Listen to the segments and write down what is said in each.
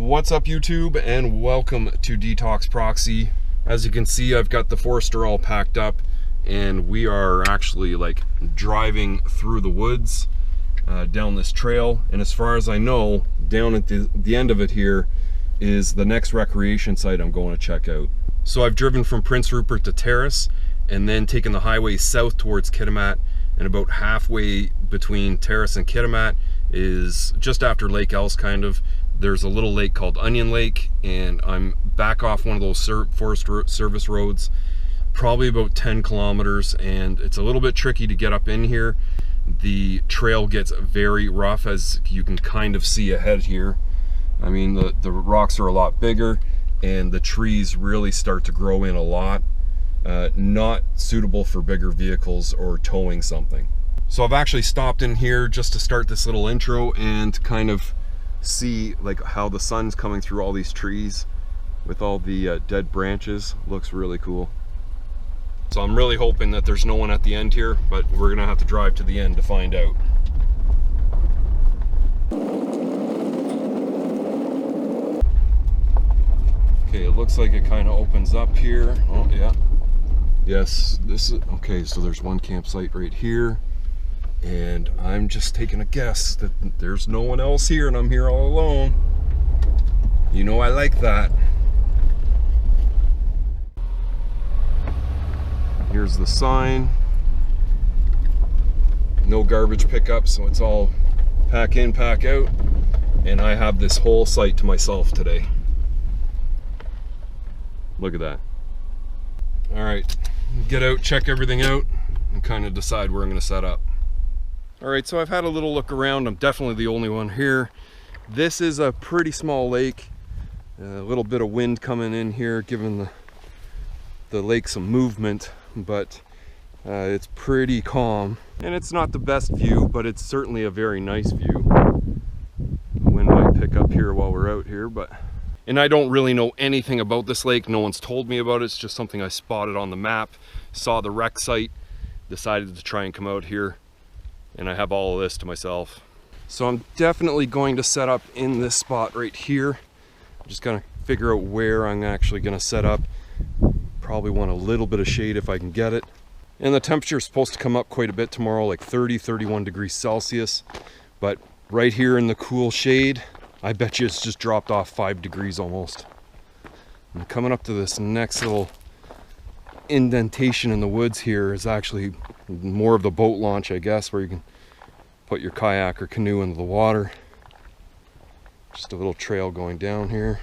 What's up YouTube, and welcome to Detox Proxy. As you can see, I've got the Forester all packed up and we are actually like driving through the woods down this trail, and as far as I know, down at the end of it here is the next recreation site I'm going to check out. So I've driven from Prince Rupert to Terrace and then taken the highway south towards Kitimat, and about halfway between Terrace and Kitimat is just after Lake Else kind of. There's a little lake called Onion Lake, and I'm back off one of those Forest Service roads, probably about 10 kilometers, and it's a little bit tricky to get up in here. The trail gets very rough, as you can kind of see ahead here. I mean, the rocks are a lot bigger and the trees really start to grow in a lot. Not suitable for bigger vehicles or towing something. So I've actually stopped in here just to start this little intro and kind of see like how the sun's coming through all these trees with all the dead branches. Looks really cool. So I'm really hoping that there's no one at the end here, but we're gonna have to drive to the end to find out. Okay, it looks like it kind of opens up here. Oh yeah, yes, this is okay. So there's one campsite right here, and I'm just taking a guess that there's no one else here and I'm here all alone. You know I like that. Here's the sign. No garbage pickup, so it's all pack in, pack out. And I have this whole site to myself today. Look at that. All right, get out, check everything out, and kind of decide where I'm gonna set up. All right, so I've had a little look around. I'm definitely the only one here. This is a pretty small lake. A little bit of wind coming in here, giving the lake some movement, but it's pretty calm. And it's not the best view, but it's certainly a very nice view. The wind might pick up here while we're out here, and I don't really know anything about this lake. No one's told me about it. It's just something I spotted on the map, saw the wreck site, decided to try and come out here. And I have all of this to myself. So I'm definitely going to set up in this spot right here. I'm just gonna figure out where I'm actually gonna set up. Probably want a little bit of shade if I can get it. And the temperature is supposed to come up quite a bit tomorrow, like 30, 31 degrees Celsius. But right here in the cool shade, I bet you it's just dropped off 5 degrees almost. And coming up to this next little indentation in the woods here is actually more of the boat launch, I guess, where you can put your kayak or canoe into the water. Just a little trail going down here.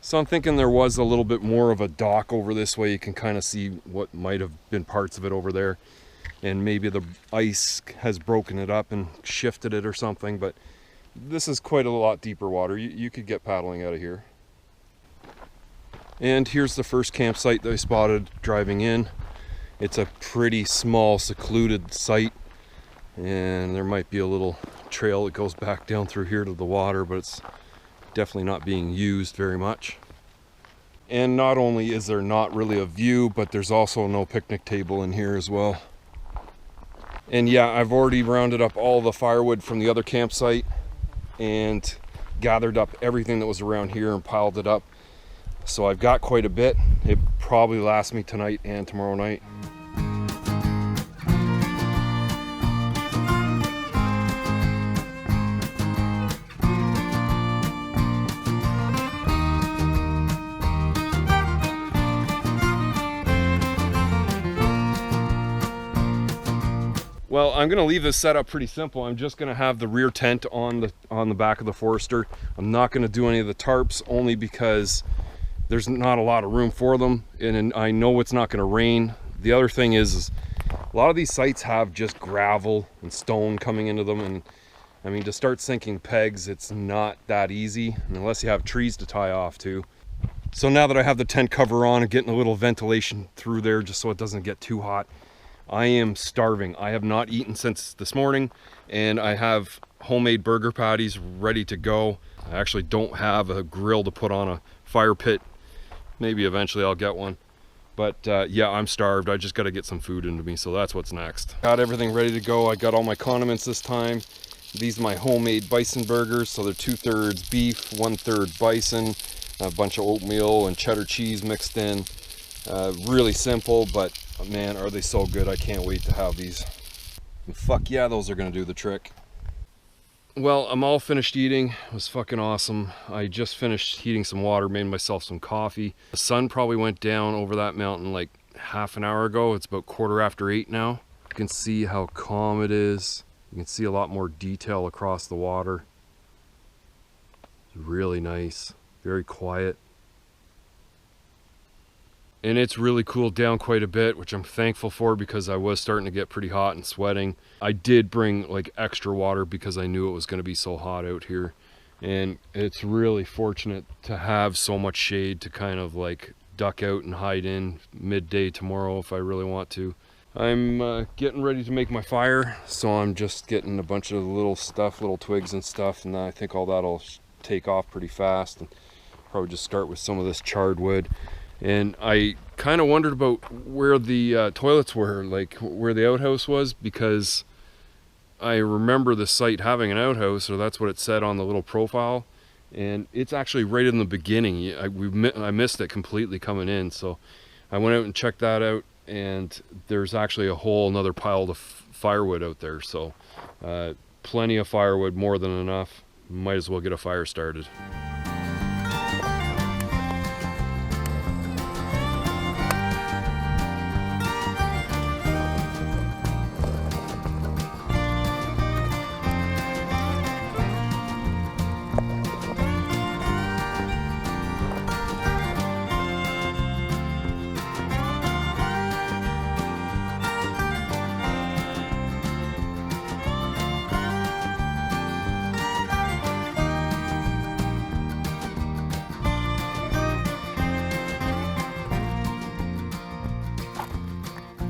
So I'm thinking there was a little bit more of a dock over this way. You can kind of see what might have been parts of it over there, and maybe the ice has broken it up and shifted it or something, but this is quite a lot deeper water. You could get paddling out of here. And here's the first campsite that I spotted driving in. It's a pretty small, secluded site, and there might be a little trail that goes back down through here to the water, but it's definitely not being used very much. And not only is there not really a view, but there's also no picnic table in here as well. And yeah, I've already rounded up all the firewood from the other campsite and gathered up everything that was around here and piled it up. So I've got quite a bit. It probably lasts me tonight and tomorrow night. Well, I'm gonna leave this setup pretty simple. I'm just gonna have the rear tent on the back of the Forester. I'm not gonna do any of the tarps, only because there's not a lot of room for them, and I know it's not gonna rain. The other thing is a lot of these sites have just gravel and stone coming into them, and I mean, to start sinking pegs, it's not that easy unless you have trees to tie off to. So now that I have the tent cover on and getting a little ventilation through there just so it doesn't get too hot, I am starving. I have not eaten since this morning, and I have homemade burger patties ready to go. I actually don't have a grill to put on a fire pit. Maybe eventually I'll get one. But yeah, I'm starved. I just got to get some food into me, so that's what's next. Got everything ready to go. I got all my condiments this time. These are my homemade bison burgers, so they're 2/3 beef, 1/3 bison, a bunch of oatmeal and cheddar cheese mixed in. Really simple, but man, are they so good. I can't wait to have these. And fuck yeah, those are gonna do the trick. Well, I'm all finished eating. It was fucking awesome. I just finished heating some water, made myself some coffee. The sun probably went down over that mountain like half an hour ago. It's about 8:15 now. You can see how calm it is. You can see a lot more detail across the water. It's really nice, very quiet. And it's really cooled down quite a bit, which I'm thankful for because I was starting to get pretty hot and sweating. I did bring like extra water because I knew it was going to be so hot out here. And it's really fortunate to have so much shade to kind of like duck out and hide in midday tomorrow if I really want to. I'm getting ready to make my fire, so I'm just getting a bunch of little stuff, little twigs and stuff, and I think all that'll take off pretty fast. And probably just start with some of this charred wood. And I kind of wondered about where the toilets were, like where the outhouse was, because I remember the site having an outhouse, or that's what it said on the little profile, and it's actually right in the beginning. I missed it completely coming in, so I went out and checked that out, and there's actually a whole another pile of firewood out there, so plenty of firewood, more than enough. Might as well get a fire started.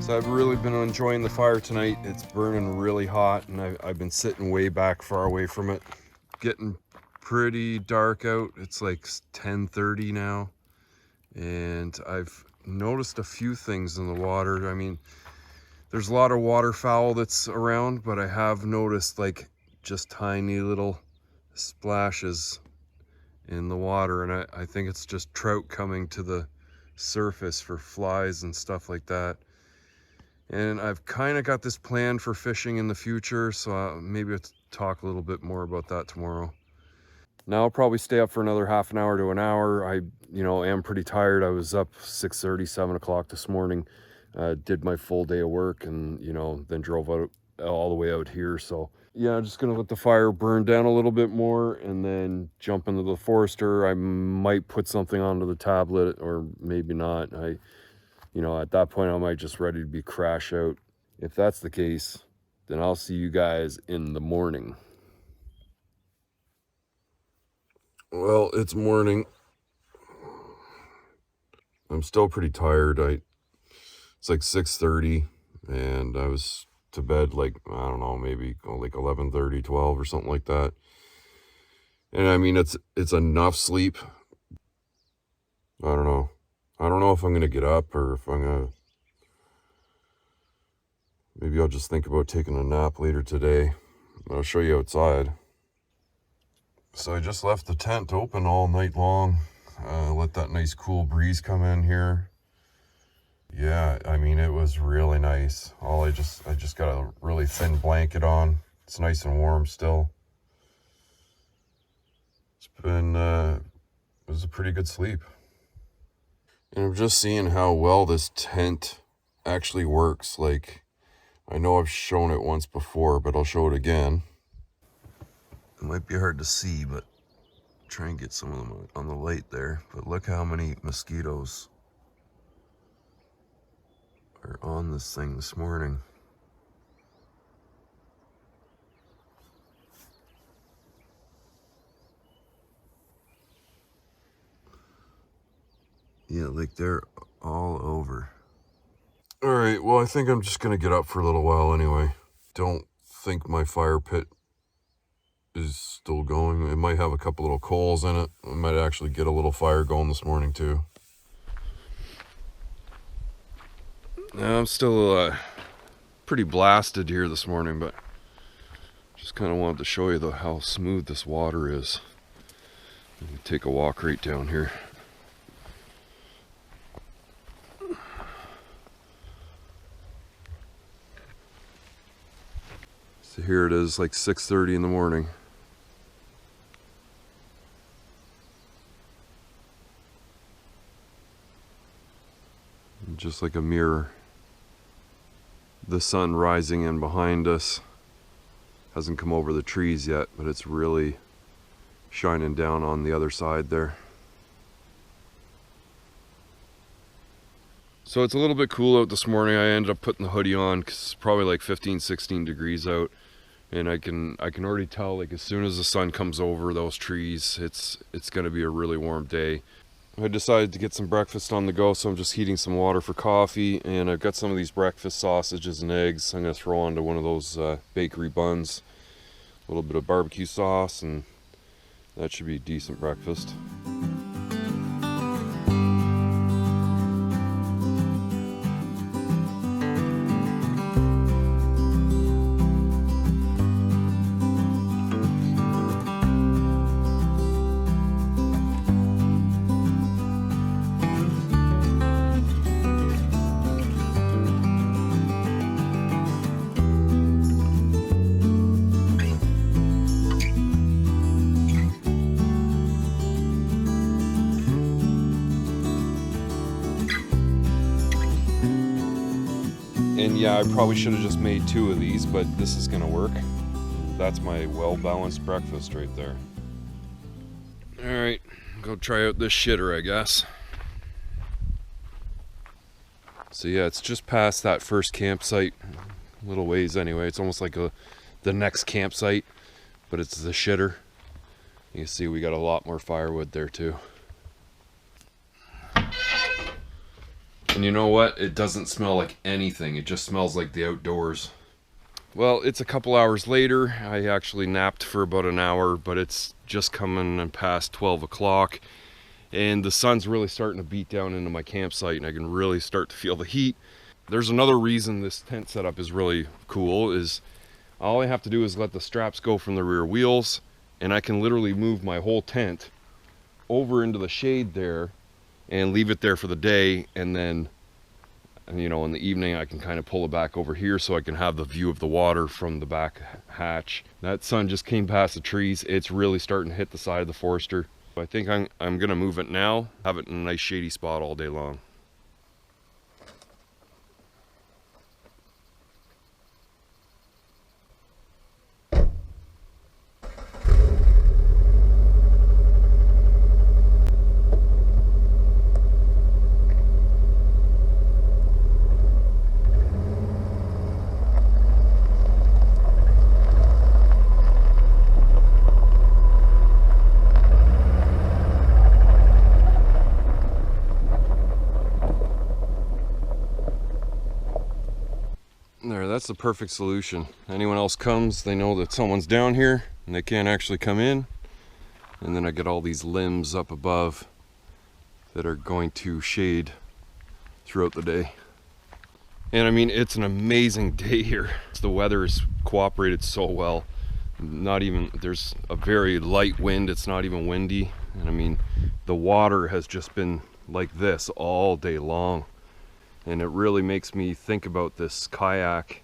So I've really been enjoying the fire tonight. It's burning really hot, and I've been sitting way back far away from it. Getting pretty dark out. It's like 10:30 now, and I've noticed a few things in the water. I mean, there's a lot of waterfowl that's around, but I have noticed like just tiny little splashes in the water, and I think it's just trout coming to the surface for flies and stuff like that. And I've kind of got this plan for fishing in the future, so maybe I'll talk a little bit more about that tomorrow. Now I'll probably stay up for another half an hour to an hour. I am pretty tired. I was up 6:30, 7 o'clock this morning, did my full day of work, and then drove out all the way out here. So yeah, I'm just gonna let the fire burn down a little bit more and then jump into the Forester. I might put something onto the tablet, or maybe not. At that point, I might just ready to be crash out. If that's the case, then I'll see you guys in the morning. Well, it's morning. I'm still pretty tired. It's like 6:30, and I was to bed like, I don't know, maybe like 11:30, 12 or something like that. And I mean, it's enough sleep. I don't know. I don't know if I'm going to get up or if I'm going to... Maybe I'll just think about taking a nap later today. I'll show you outside. So I just left the tent open all night long. Let that nice cool breeze come in here. Yeah, I mean, it was really nice. I just got a really thin blanket on. It's nice and warm still. It was a pretty good sleep. And I'm just seeing how well this tent actually works. Like, I know I've shown it once before, but I'll show it again. It might be hard to see, but try and get some of them on the light there. But look how many mosquitoes are on this thing this morning. Yeah, like they're all over. All right, well, I think I'm just gonna get up for a little while anyway. Don't think my fire pit is still going. It might have a couple little coals in it. I might actually get a little fire going this morning too. I'm still pretty blasted here this morning, but just kind of wanted to show you how smooth this water is. Let me take a walk right down here. So here it is, like 6:30 in the morning. And just like a mirror, the sun rising in behind us hasn't come over the trees yet, but it's really shining down on the other side there. So it's a little bit cool out this morning. I ended up putting the hoodie on because it's probably like 15-16 degrees out, and I can already tell, like, as soon as the sun comes over those trees, it's going to be a really warm day. I decided to get some breakfast on the go, so I'm just heating some water for coffee, and I've got some of these breakfast sausages and eggs I'm going to throw onto one of those bakery buns. A little bit of barbecue sauce, and that should be a decent breakfast. And yeah, I probably should have just made 2 of these, but this is gonna work. That's my well-balanced breakfast right there. All right, go try out this shitter, I guess. So yeah, it's just past that first campsite, a little ways anyway. It's almost like the next campsite, but it's the shitter. You can see we got a lot more firewood there too. And you know what? It doesn't smell like anything. It just smells like the outdoors. Well, it's a couple hours later. I actually napped for about an hour, but it's just coming and past 12 o'clock. And the sun's really starting to beat down into my campsite, and I can really start to feel the heat. There's another reason this tent setup is really cool, is all I have to do is let the straps go from the rear wheels, and I can literally move my whole tent over into the shade there and leave it there for the day, and then, you know, in the evening I can kind of pull it back over here so I can have the view of the water from the back hatch. That sun just came past the trees. It's really starting to hit the side of the Forester. I think I'm gonna move it now, have it in a nice shady spot all day long. There, that's the perfect solution. Anyone else comes, they know that someone's down here and they can't actually come in. And then I get all these limbs up above that are going to shade throughout the day. And I mean, it's an amazing day here. The weather has cooperated so well. There's a very light wind, it's not even windy. And I mean, the water has just been like this all day long. And it really makes me think about this kayak.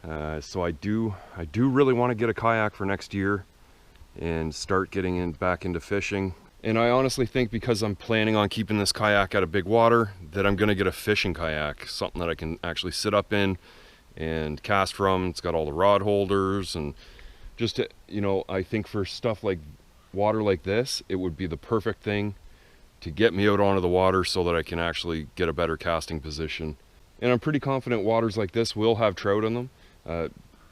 So I do really want to get a kayak for next year and start getting back into fishing. And I honestly think, because I'm planning on keeping this kayak out of big water, that I'm gonna get a fishing kayak, something that I can actually sit up in and cast from. It's got all the rod holders, and just to, you know, I think for stuff like water like this, it would be the perfect thing to get me out onto the water so that I can actually get a better casting position. And I'm pretty confident waters like this will have trout in them.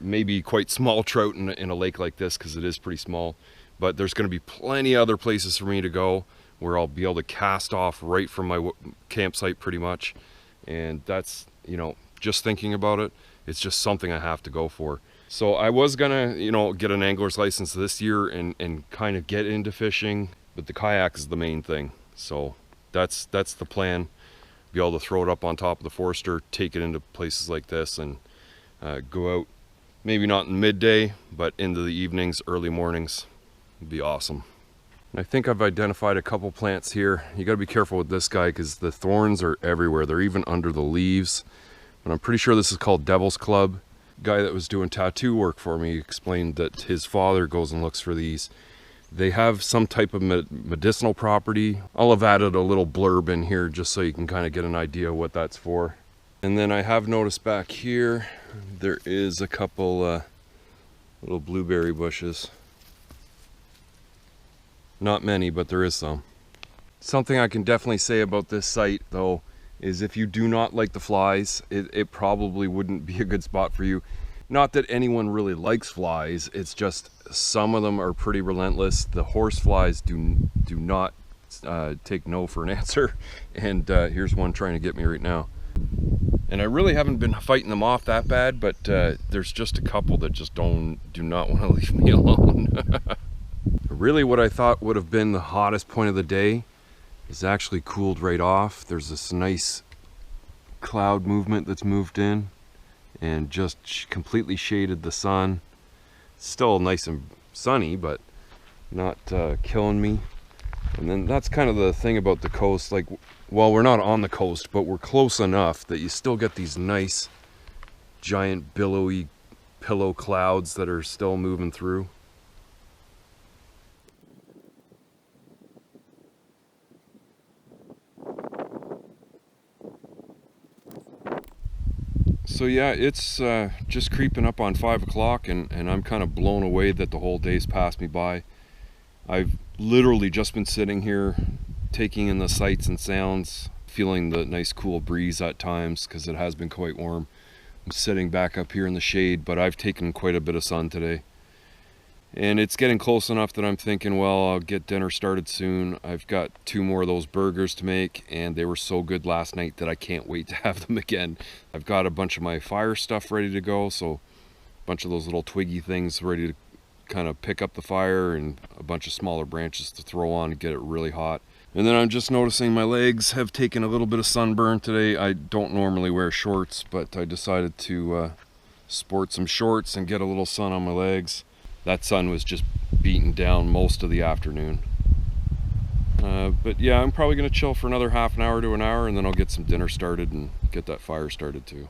Maybe quite small trout in a lake like this, because it is pretty small. But there's going to be plenty other places for me to go where I'll be able to cast off right from my campsite pretty much. And that's, you know, just thinking about it, it's just something I have to go for. So I was gonna, you know, get an angler's license this year and kind of get into fishing, but the kayak is the main thing. So that's the plan be able to throw it up on top of the Forester, take it into places like this, and go out, maybe not in midday, but into the evenings, early mornings. It'd be awesome. And I think I've identified a couple plants here. You got to be careful with this guy because the thorns are everywhere. They're even under the leaves. But I'm pretty sure this is called Devil's Club. Guy that was doing tattoo work for me explained that his father goes and looks for these. They have some type of medicinal property. I'll have added a little blurb in here just so you can kind of get an idea what that's for. And then I have noticed back here there is a couple little blueberry bushes. Not many, but there is some. Something I can definitely say about this site though is if you do not like the flies, it probably wouldn't be a good spot for you. Not that anyone really likes flies, it's just some of them are pretty relentless. The horse flies do not take no for an answer, and here's one trying to get me right now. And I really haven't been fighting them off that bad, but there's just a couple that just do not want to leave me alone. Really what I thought would have been the hottest point of the day is actually cooled right off. There's this nice cloud movement that's moved in and just completely shaded the sun. It's still nice and sunny, but not killing me. And then that's kind of the thing about the coast. Like, well, we're not on the coast, but we're close enough that you still get these nice giant billowy pillow clouds that are still moving through. So yeah, it's just creeping up on 5 o'clock, and I'm kind of blown away that the whole day's passed me by. I've literally just been sitting here taking in the sights and sounds, feeling the nice cool breeze at times because it has been quite warm. I'm sitting back up here in the shade, but I've taken quite a bit of sun today. And it's getting close enough that I'm thinking, well, I'll get dinner started soon. I've got 2 more of those burgers to make, and they were so good last night that I can't wait to have them again. I've got a bunch of my fire stuff ready to go, so a bunch of those little twiggy things ready to kind of pick up the fire, and a bunch of smaller branches to throw on and get it really hot. And then I'm just noticing my legs have taken a little bit of sunburn today. I don't normally wear shorts, but I decided to sport some shorts and get a little sun on my legs. That sun was just beating down most of the afternoon. But yeah, I'm probably going to chill for another half an hour to an hour, and then I'll get some dinner started and get that fire started too.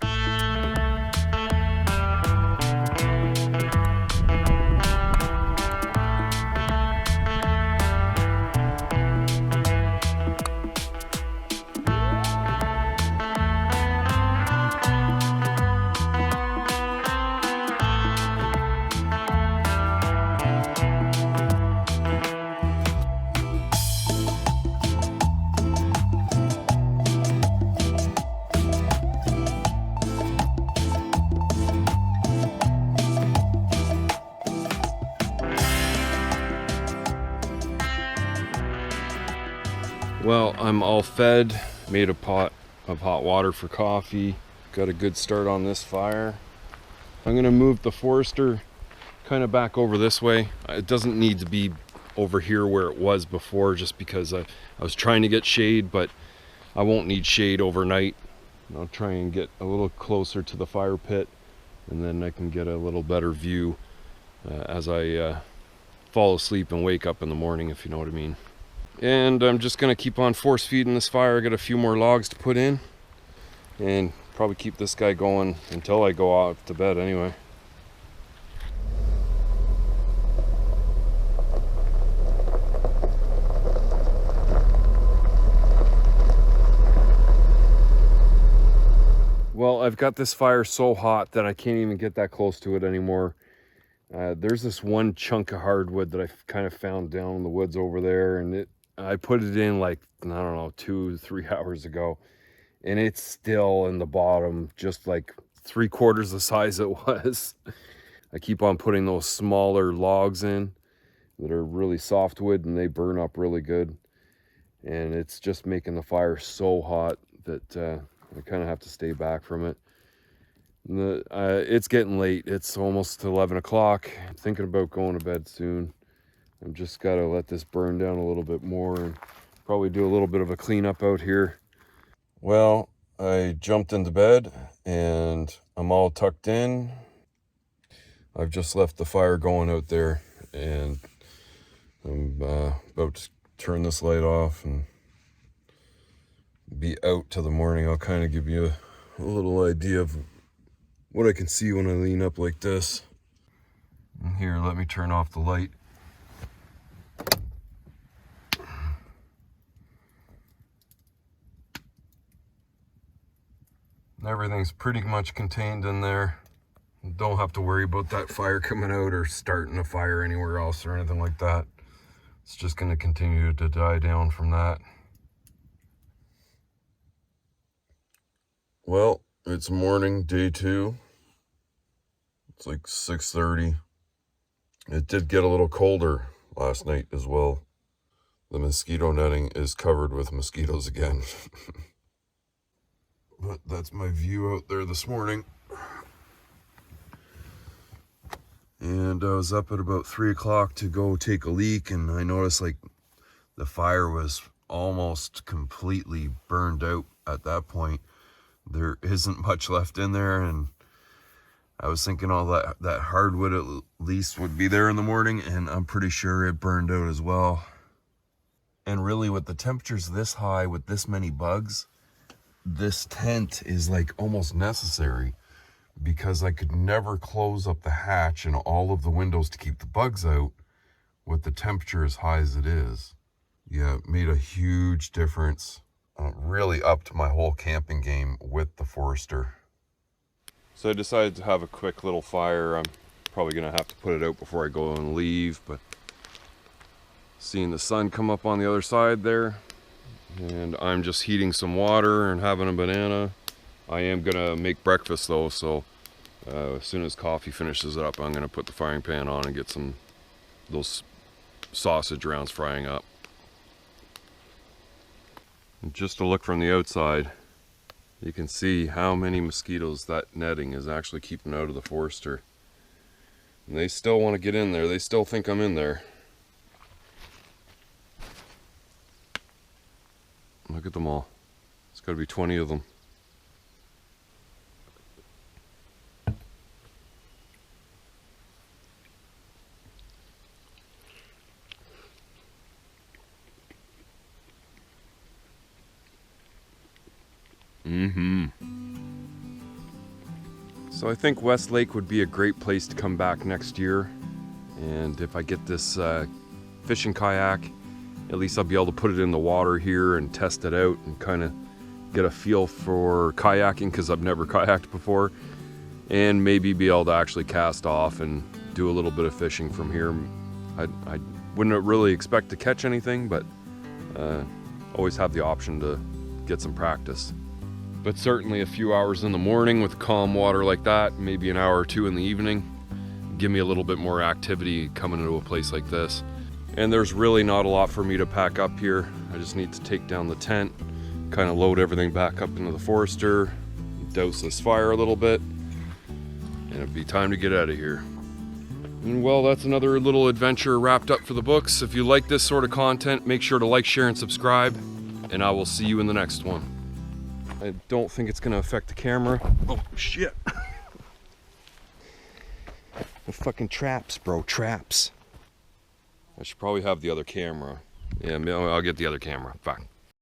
Well, I'm all fed, made a pot of hot water for coffee, got a good start on this fire. I'm gonna move the Forester kind of back over this way. It doesn't need to be over here where it was before, just because I was trying to get shade, but I won't need shade overnight. I'll try and get a little closer to the fire pit, and then I can get a little better view as I fall asleep and wake up in the morning, if you know what I mean. And I'm just gonna keep on force feeding this fire. I got a few more logs to put in, and probably keep this guy going until I go off to bed anyway. Well, I've got this fire so hot that I can't even get that close to it anymore. There's this one chunk of hardwood that I kind of found down in the woods over there, and I put it in like, I don't know, 2-3 hours ago, and it's still in the bottom, just like 3/4 the size it was. I keep on putting those smaller logs in that are really softwood, and they burn up really good. And it's just making the fire so hot that I kind of have to stay back from it. It's getting late. It's almost 11 o'clock. I'm thinking about going to bed soon. I've just got to let this burn down a little bit more and probably do a little bit of a cleanup out here. Well, I jumped into bed and I'm all tucked in. I've just left the fire going out there, and I'm about to turn this light off and be out till the morning. I'll kind of give you a little idea of what I can see when I lean up like this. And here, let me turn off the light. Everything's pretty much contained in there. Don't have to worry about that fire coming out or starting a fire anywhere else or anything like that. It's just going to continue to die down from that. Well, it's morning, day 2. It's like 6:30. It did get a little colder last night as well. The mosquito netting is covered with mosquitoes again. But that's my view out there this morning. And I was up at about 3 o'clock to go take a leak, and I noticed like the fire was almost completely burned out at that point. There isn't much left in there, and I was thinking all that hardwood at least would be there in the morning, and I'm pretty sure it burned out as well. And really, with the temperatures this high, with this many bugs, this tent is like almost necessary, because I could never close up the hatch and all of the windows to keep the bugs out with the temperature as high as it is. Yeah, it made a huge difference. Really upped my whole camping game with the Forester. So I decided to have a quick little fire. I'm probably gonna have to put it out before I go and leave, but seeing the sun come up on the other side there, and I'm just heating some water and having a banana. I am gonna make breakfast though, so as soon as coffee finishes up, I'm gonna put the frying pan on and get those sausage rounds frying up. And just to look from the outside, you can see how many mosquitoes that netting is actually keeping out of the Forester. And they still want to get in there. They still think I'm in there. Look at them all. It's got to be 20 of them. So I think Westlake would be a great place to come back next year. And if I get this fishing kayak, at least I'll be able to put it in the water here and test it out and kind of get a feel for kayaking, because I've never kayaked before, and maybe be able to actually cast off and do a little bit of fishing from here. I wouldn't really expect to catch anything, but always have the option to get some practice. But certainly a few hours in the morning with calm water like that, maybe an hour or two in the evening, give me a little bit more activity coming into a place like this. And there's really not a lot for me to pack up here. I just need to take down the tent, kind of load everything back up into the Forester, douse this fire a little bit, and it'd be time to get out of here. And well, that's another little adventure wrapped up for the books. If you like this sort of content, make sure to like, share, and subscribe, and I will see you in the next one. I don't think it's gonna affect the camera. Oh shit. The fucking traps, bro, traps. I should probably have the other camera. Yeah, I'll get the other camera. Fine.